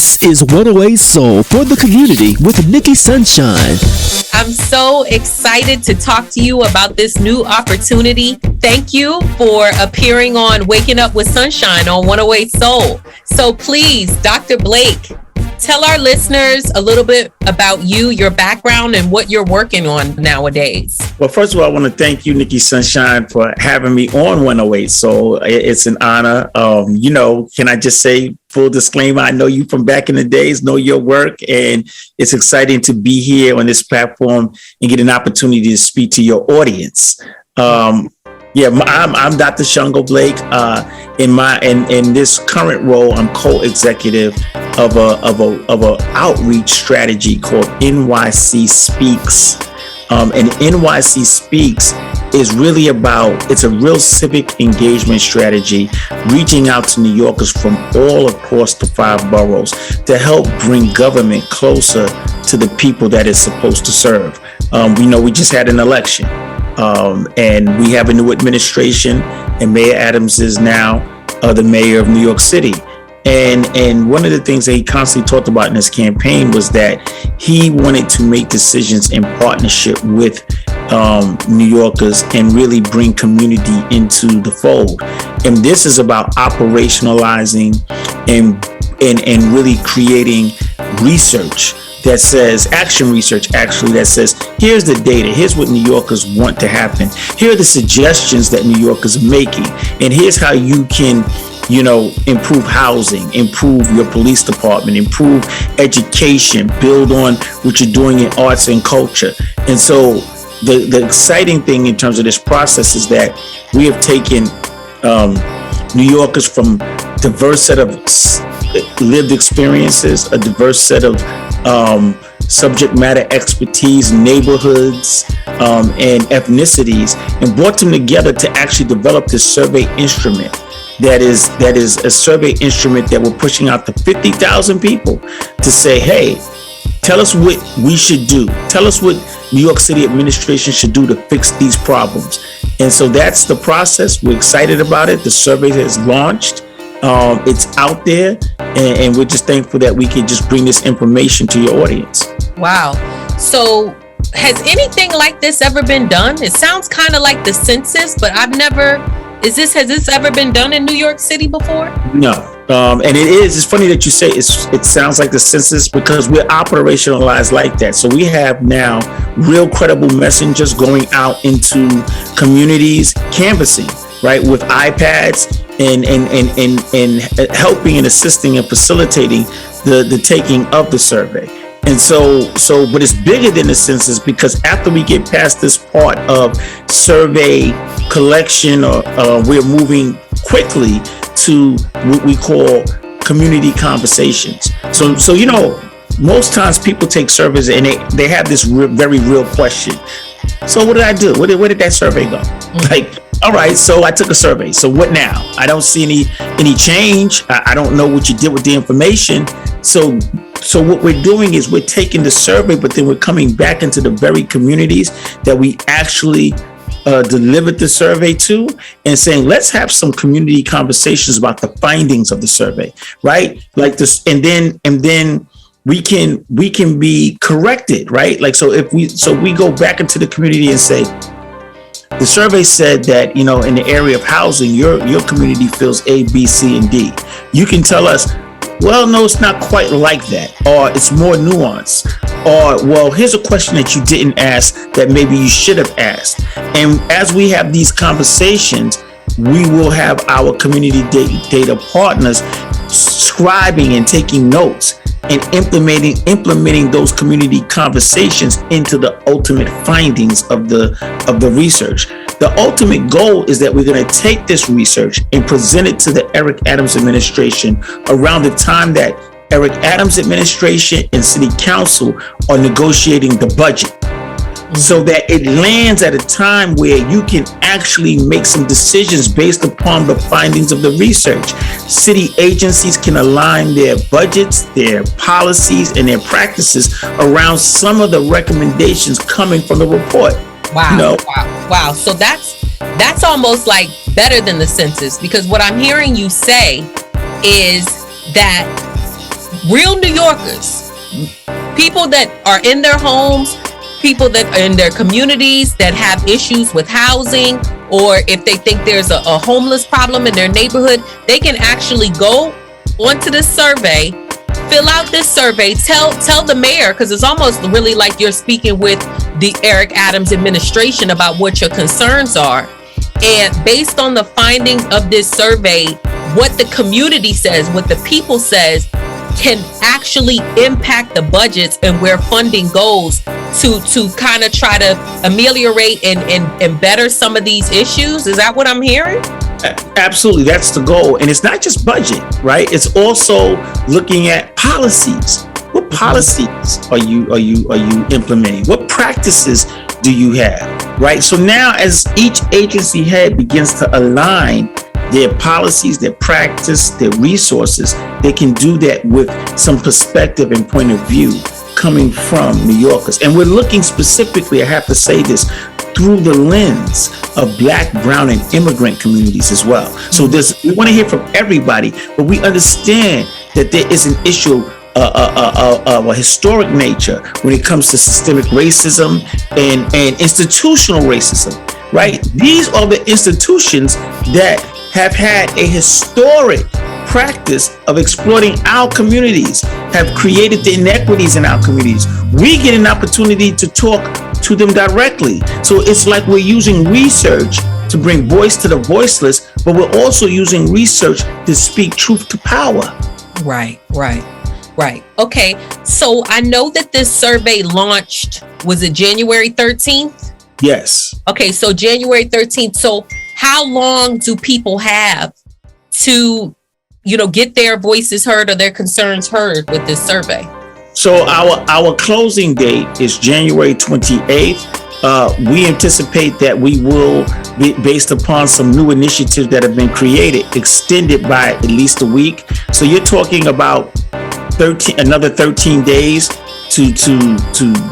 This is 108 Soul for the community with Nicki Sunshine. I'm so excited to talk to you about this new opportunity. Thank you for appearing on Waking Up with Sunshine on 108 Soul. So please, Dr. Blake, tell our listeners a little bit about you, your background, and what you're working on nowadays. Well, first of all, I want to thank you, Nicki Sunshine, for having me on 108 Soul. It's an honor. Can I just say, full disclaimer, I know you from back in the days, know your work, and it's exciting to be here on this platform and get an opportunity to speak to your audience. I'm Dr. Shango Blake. In this current role, I'm co-executive of a outreach strategy called NYC Speaks. And NYC Speaks is really it's a real civic engagement strategy, reaching out to New Yorkers from all across the 5 boroughs to help bring government closer to the people that it's supposed to serve. We just had an election, and we have a new administration, and Mayor Adams is now the mayor of New York City. And one of the things that he constantly talked about in his campaign was that he wanted to make decisions in partnership with New Yorkers and really bring community into the fold. And this is about operationalizing and really creating research that says, action research actually, that says, here's the data, here's what New Yorkers want to happen, here are the suggestions that New Yorkers are making, and here's how you can improve housing, improve your police department, improve education, build on what you're doing in arts and culture. And so the exciting thing in terms of this process is that we have taken New Yorkers from diverse set of lived experiences, a diverse set of subject matter expertise, neighborhoods, and ethnicities, and brought them together to actually develop this survey instrument. That is a survey instrument that we're pushing out to 50,000 people to say, hey, tell us what we should do. Tell us what New York City administration should do to fix these problems. And so that's the process. We're excited about it. The survey has launched. It's out there. And we're just thankful that we can just bring this information to your audience. Wow. So has anything like this ever been done? It sounds kind of like the census, but has this ever been done in New York City before? No. And it's funny that you say it sounds like the census, because we're operationalized like that. So we have now real credible messengers going out into communities, canvassing, right, with iPads and helping and assisting and facilitating the taking of the survey. And but it's bigger than the census, because after we get past this part of survey collection, we're moving quickly to what we call community conversations. So most times people take surveys and they have this very real question. So what did I do? Where did that survey go? Like, all right, so I took a survey. So what now? I don't see any change. I don't know what you did with the information. So what we're doing is we're taking the survey, but then we're coming back into the very communities that we actually delivered the survey to, and saying, let's have some community conversations about the findings of the survey, right? Like this, and then we can be corrected, right? Like, so we go back into the community and say, the survey said that, in the area of housing, your community feels A, B, C, and D. You can tell us, well, no, it's not quite like that, or it's more nuanced, or, well, here's a question that you didn't ask that maybe you should have asked. And as we have these conversations, we will have our community data partners scribing and taking notes and implementing those community conversations into the ultimate findings of the research. The ultimate goal is that we're going to take this research and present it to the Eric Adams administration around the time that Eric Adams administration and city council are negotiating the budget, so that it lands at a time where you can actually make some decisions based upon the findings of the research. City agencies can align their budgets, their policies, and their practices around some of the recommendations coming from the report. Wow. Wow. So that's almost like better than the census, because what I'm hearing you say is that real New Yorkers, people that are in their homes, people that are in their communities that have issues with housing, or if they think there's a homeless problem in their neighborhood, they can actually go onto this survey, fill out this survey, tell the mayor, because it's almost really like you're speaking with the Eric Adams administration about what your concerns are. And based on the findings of this survey, what the community says, what the people says, can actually impact the budgets and where funding goes to kind of try to ameliorate and better some of these issues. Is that what I'm hearing? Absolutely, that's the goal. And it's not just budget, right? It's also looking at policies. What policies are you implementing? What practices do you have, right? So now as each agency head begins to align their policies, their practice, their resources, they can do that with some perspective and point of view coming from New Yorkers. And we're looking specifically, I have to say this, through the lens of Black, Brown, and immigrant communities as well. So we want to hear from everybody, but we understand that there is an issue of a historic nature when it comes to systemic racism and institutional racism, right? These are the institutions that have had a historic practice of exploiting our communities, have created the inequities in our communities. We get an opportunity to talk to them directly. So it's like we're using research to bring voice to the voiceless, but we're also using research to speak truth to power. Right. Okay, so I know that this survey launched, was it January 13th? Yes. Okay, so January 13th. So how long do people have to, get their voices heard or their concerns heard with this survey? So our closing date is January 28th. We anticipate that we will be, based upon some new initiatives that have been created, extended by at least a week. So you're talking about another 13 days to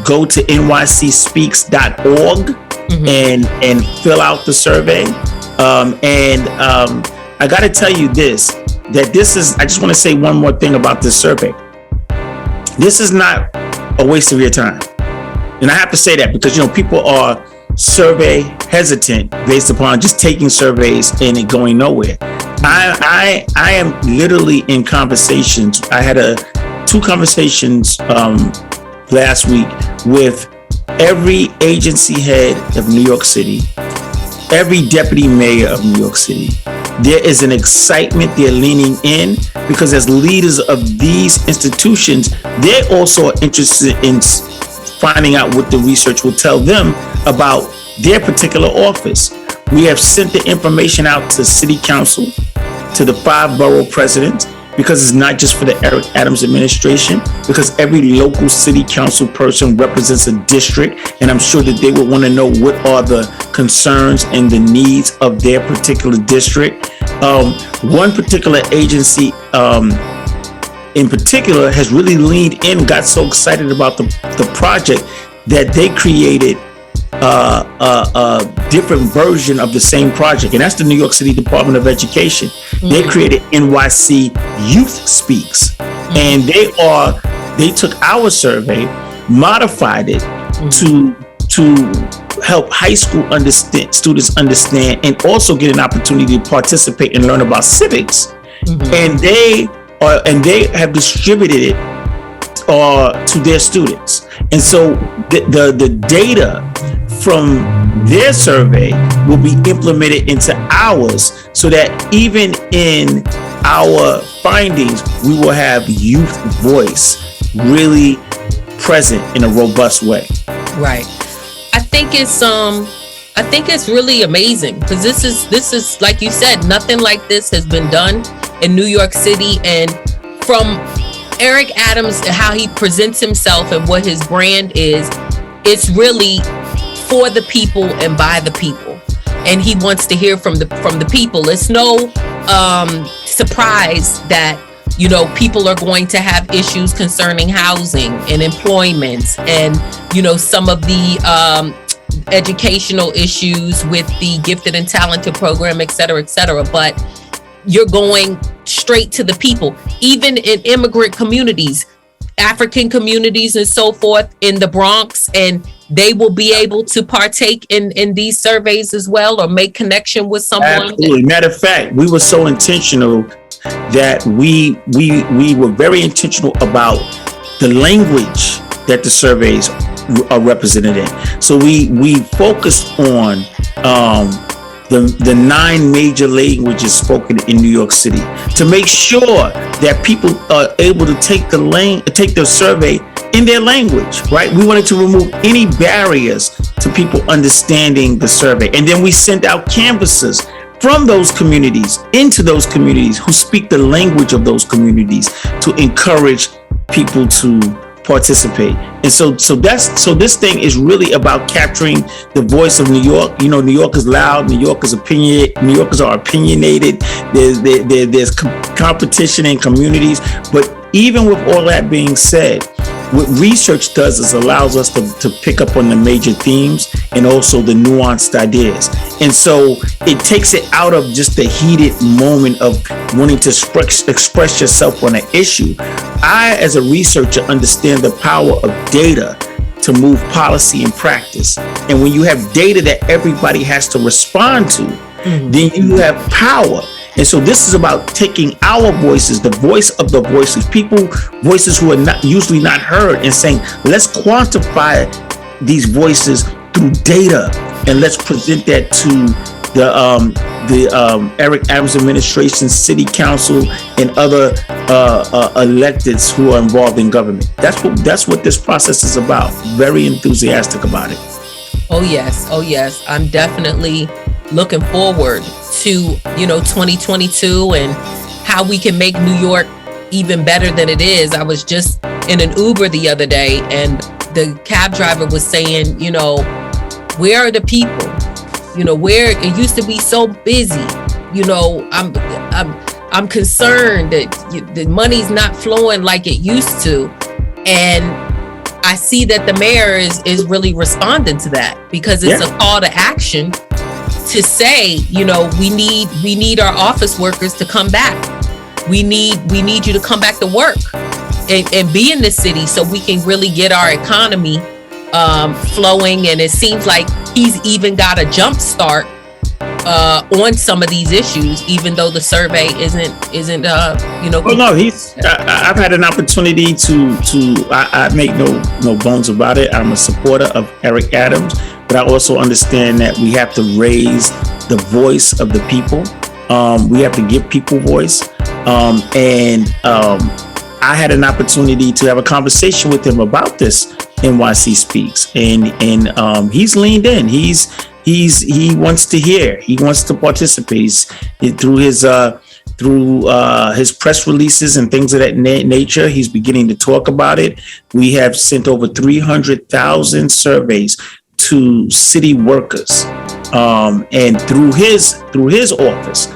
go to nycspeaks.org and fill out the survey. I got to tell you this, I just want to say one more thing about this survey. This is not a waste of your time. And I have to say that because, people are survey hesitant based upon just taking surveys and it going nowhere. I am literally in conversations. I had two conversations last week with every agency head of New York City, every deputy mayor of New York City. There is an excitement. They're leaning in because as leaders of these institutions, they're also interested in finding out what the research will tell them about their particular office. We have sent the information out to City Council, to the 5 borough presidents, because it's not just for the Eric Adams administration, because every local city council person represents a district, and I'm sure that they would want to know what are the concerns and the needs of their particular district. One particular agency in particular has really leaned in, got so excited about the project that they created a different version of the same project, and that's the New York City Department of Education. They created NYC Youth Speaks, and they took our survey, modified it to help high school students understand and also get an opportunity to participate and learn about civics. And they have distributed it to their students. And so the data from their survey will be implemented into ours, so that even in our findings, we will have youth voice really present in a robust way. Right. I think it's really amazing because this is like you said, nothing like this has been done in New York City. And from Eric Adams, how he presents himself and what his brand is, it's really for the people and by the people. And he wants to hear from the people. It's no surprise that people are going to have issues concerning housing and employment and some of the educational issues with the gifted and talented program, et cetera, but you're going straight to the people. even in immigrant communities, African communities and so forth in the Bronx, and they will be able to partake in these surveys as well, or make connection with someone? Absolutely. Matter of fact, we were so intentional that we were very intentional about the language that the surveys are represented in. So we focused on the 9 major languages spoken in New York City to make sure that people are able to take the survey in their language, right? We wanted to remove any barriers to people understanding the survey. And then we sent out canvassers from those communities into those communities who speak the language of those communities to encourage people to participate. And so this thing is really about capturing the voice of New York. You know, New York is loud. New Yorkers are opinionated. There's competition in communities. But even with all that being said, what research does is allows us to pick up on the major themes and also the nuanced ideas. And so it takes it out of just the heated moment of wanting to express yourself on an issue. I, as a researcher, understand the power of data to move policy and practice. And when you have data that everybody has to respond to, then you have power. And so this is about taking our voices, the voice of the voices, voices who are usually not heard, and saying, let's quantify these voices through data, and let's present that to the Eric Adams administration, city council, and other electeds who are involved in government. That's what this process is about. Very enthusiastic about it. Oh yes. I'm definitely looking forward to 2022 and how we can make New York even better than it is. I was just in an Uber the other day, and the cab driver was saying, where are the people? Where it used to be so busy. I'm concerned that the money's not flowing like it used to, and I see that the mayor is really responding to that, because it's a call to action to say, we need our office workers to come back. We need you to come back to work and be in the city so we can really get our economy flowing. And it seems like he's even got a jump start on some of these issues, even though the survey isn't. Oh no, I've had an opportunity to. I make no bones about it. I'm a supporter of Eric Adams, but I also understand that we have to raise the voice of the people. We have to give people voice, and I had an opportunity to have a conversation with him about this. NYC Speaks, and he's leaned in. He wants to hear. He wants to participate. Through his press releases and things of that nature, he's beginning to talk about it. We have sent over 300,000 surveys to city workers, and through his office.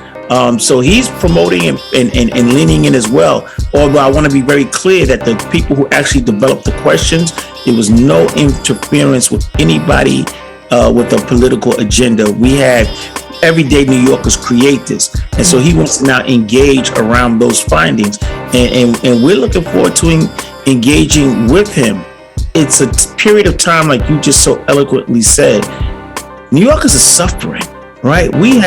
So he's promoting and leaning in as well. Although I want to be very clear that the people who actually developed the questions, there was no interference with anybody with a political agenda. We had everyday New Yorkers create this, and so he wants to now engage around those findings, and we're looking forward to engaging with him. It's a period of time, like you just so eloquently said. New Yorkers are suffering, right? We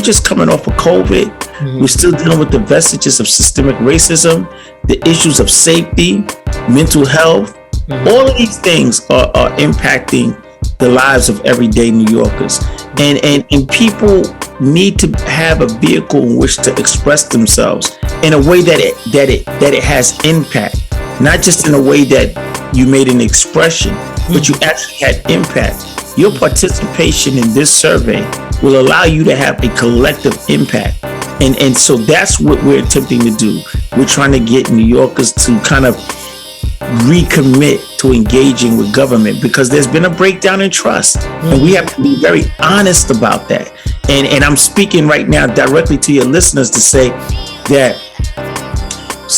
just coming off of COVID. Mm-hmm. We're still dealing with the vestiges of systemic racism, the issues of safety, mental health. Mm-hmm. All of these things are impacting the lives of everyday New Yorkers, and people need to have a vehicle in which to express themselves in a way that it has impact, not just in a way that you made an expression, but you actually had impact. Your participation in this survey will allow you to have a collective impact, and so that's what we're attempting to do. We're trying to get New Yorkers to kind of recommit to engaging with government, because there's been a breakdown in trust, and we have to be very honest about that. And I'm speaking right now directly to your listeners to say that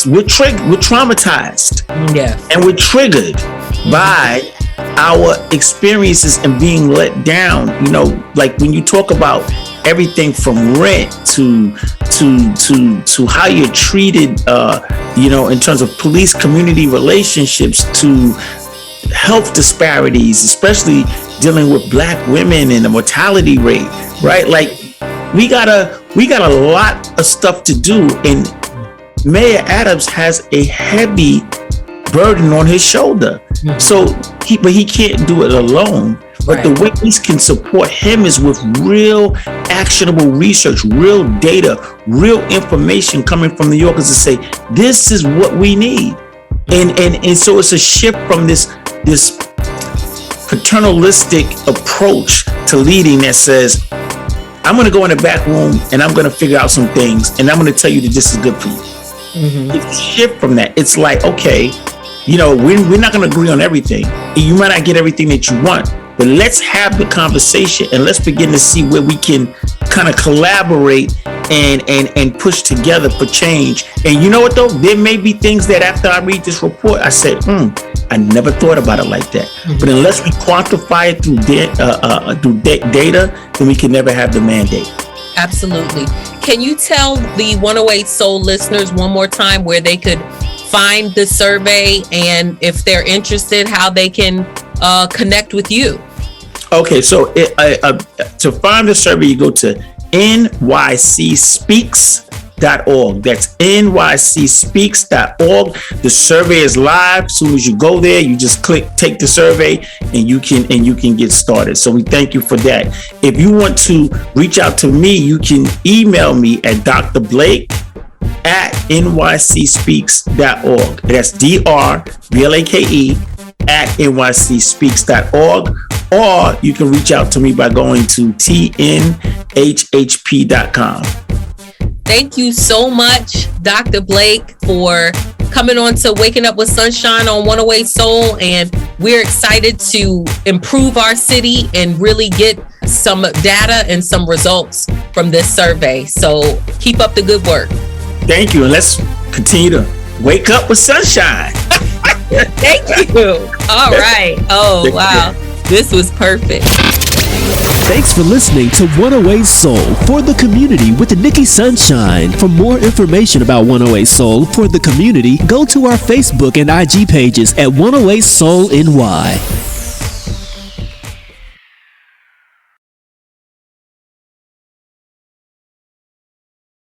we're traumatized, and we're triggered by our experiences and being let down. Like when you talk about everything from rent to how you're treated in terms of police community relationships to health disparities, especially dealing with Black women and the mortality rate, right? Like we got a lot of stuff to do, and Mayor Adams has a heavy burden on his shoulder. So he can't do it alone. But the way we can support him is with real actionable research, real data, real information coming from New Yorkers to say, this is what we need. And so it's a shift from this paternalistic approach to leading that says, I'm going to go in the back room and I'm going to figure out some things and I'm going to tell you that this is good for you. It's a shift from that. It's like, okay, we're not going to agree on everything. You might not get everything that you want, but let's have the conversation and let's begin to see where we can kind of collaborate and push together for change. And you know what though? There may be things that after I read this report, I said, I never thought about it like that. But unless we quantify it through data, then we can never have the mandate. Absolutely. Can you tell the 108 Soul listeners one more time where they could find the survey, and if they're interested, how they can connect with you? Okay, so to find the survey, you go to nycspeaks.org. That's nycspeaks.org. The survey is live. As soon as you go there, you just take the survey, and you can get started. So we thank you for that. If you want to reach out to me, you can email me at drblake@nycspeaks.org. That's drblake@nycspeaks.org. Or you can reach out to me by going to tnhhp.com. Thank you so much, Dr. Blake, for coming on to Waking Up with Sunshine on 108 Soul. And we're excited to improve our city and really get some data and some results from this survey. So keep up the good work. Thank you. And let's continue to wake up with sunshine. Thank you. All right. Oh, wow. This was perfect. Thanks for listening to 108 Soul for the community with Nicki Sunshine. For more information about 108 Soul for the community, go to our Facebook and IG pages at 108 Soul NY.